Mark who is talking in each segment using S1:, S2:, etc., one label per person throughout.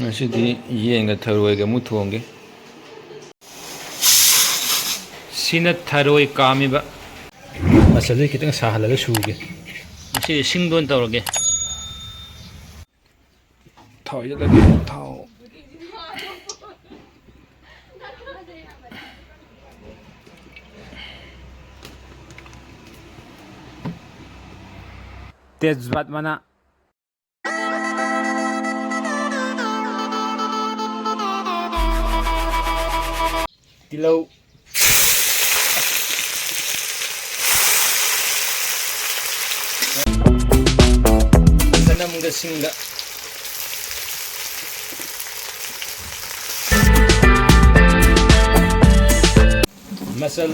S1: ꯉꯁꯤꯗꯤ ꯌꯦꯟꯒ ꯊꯔꯣꯏꯒ ꯑꯃꯨꯛ ꯊꯣꯡꯒꯦ. ꯁꯤꯅ ꯊꯔꯣꯏ ꯀꯥꯝꯃꯤꯕ. ꯃꯆꯜꯁꯤ ꯈꯤꯇꯪ ꯁꯥꯍꯜꯂꯒ ꯁꯨꯒꯦ. ꯉꯁꯤꯗꯤ ꯁꯤꯡꯗꯣꯟ ꯇꯧꯔꯒꯦ. ꯊꯥꯎ ꯍꯩꯖꯤꯜꯂꯒꯦ. ꯊꯥꯎ ꯇꯦꯖꯄꯥꯠ ꯃꯅꯥ, ꯇꯤꯜꯍꯧ, ꯆꯅꯝꯒ ꯁꯤꯡꯒ, ꯃꯆꯜ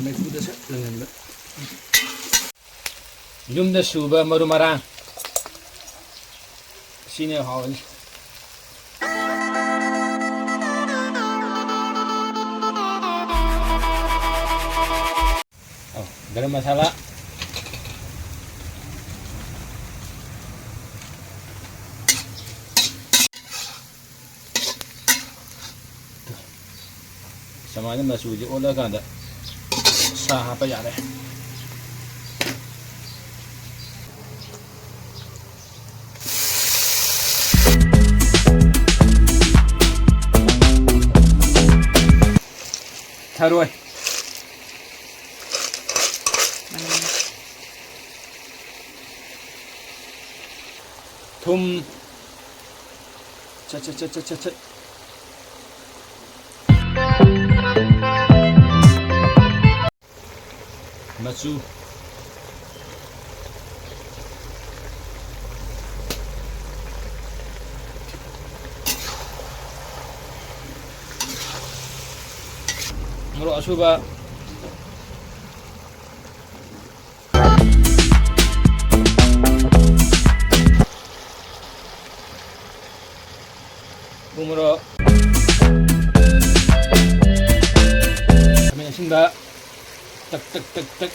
S1: ꯃꯩꯐꯨꯗ ꯁꯠ ꯂꯪꯍꯟꯕ. ꯌꯨꯝꯗ ꯁꯨꯕ ꯃꯔꯨ ꯃꯔꯥꯡ ꯁꯤꯅ ꯍꯥꯎꯔꯅꯤ. गरम मसाला, समाने मसूजी ओलकांदा सा हापा यारे. थरोय, थुम, चट मचू, मोरोक असूबा, मोरोक, खमेन असिनबा, तक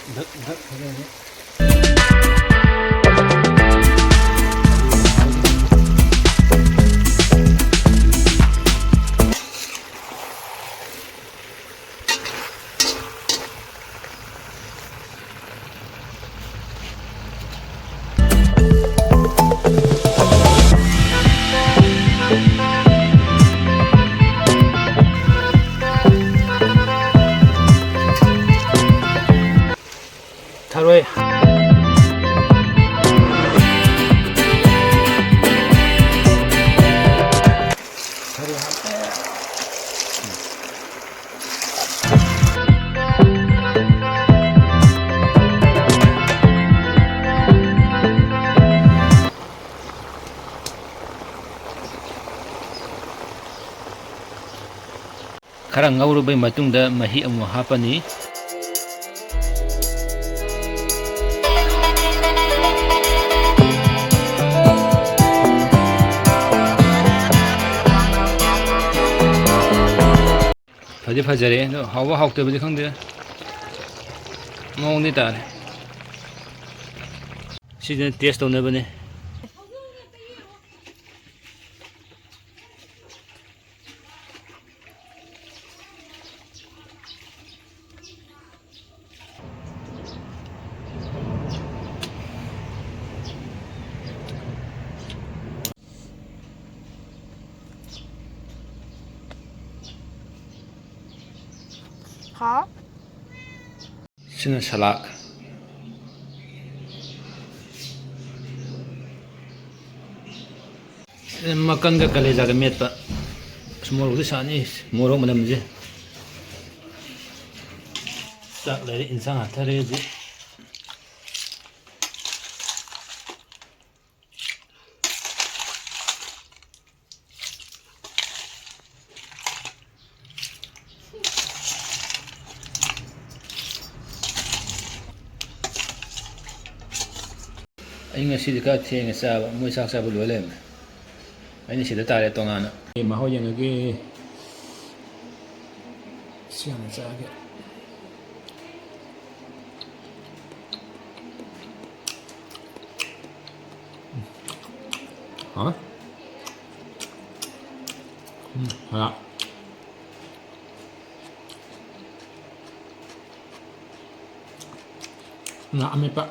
S1: थरोय, खरा ngaurubai matungda mahi amu hapani. फजे फजरे हावा हाउतबदि खंदे मौंगदि तारे. सिजन टेस्ट तौनबने.
S2: हाँ
S1: सिना सलाक, मकन का कलेजा का मेट पर मोरोक से सानी मोरोक मनम जे चाक ले इंसान हाथरे जे ꯑꯩ ꯉꯁꯤꯗꯤ ꯈꯔ ꯊꯦꯡꯅ ꯆꯥꯕ. ꯃꯣꯏ ꯆꯥꯛ ꯆꯥꯕ ꯂꯣꯏ ꯂꯩꯔꯝꯃꯦ. ꯑꯩꯅ ꯁꯤꯗ ꯇꯥꯔꯦ ꯇꯣꯉꯥꯟꯅ. ꯃꯍꯥꯎ ꯌꯦꯡꯉꯒꯦ. ꯁꯤ ꯍꯥꯟꯅ ꯆꯥꯒꯦ. 好了，好了，那没办。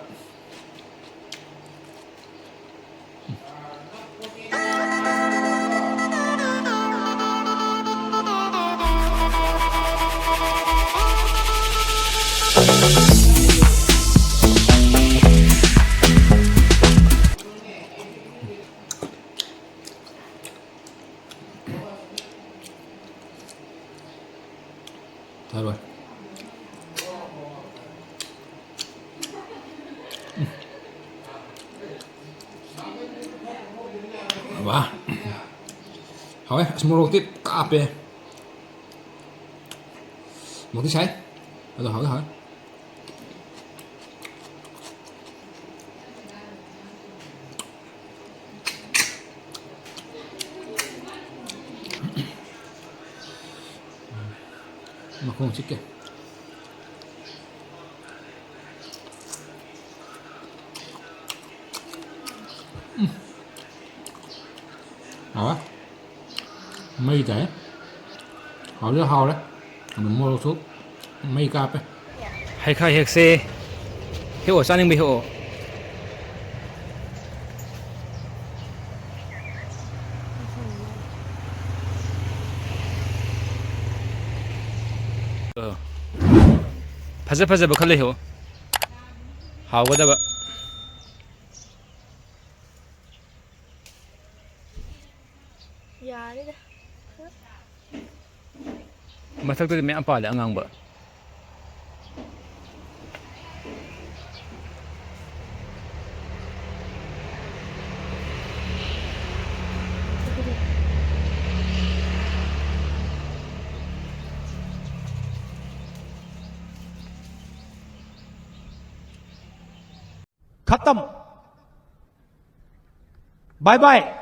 S1: 太软。Wah. Hỏi, semua roti kape. Một cái sấy. Rồi hỏi. Mà không chicken. Đó. Mây thế. Họ rất hào đấy. Mình mua thuốc mây cạp ấy. Hay khai hek xe. Hiểu sao nhưng bị hiểu. 파자파자 bakhalleho. Hawgadaba.
S2: Yarida.
S1: Mathakta may ampale angang ba.
S3: खत्म bye bye.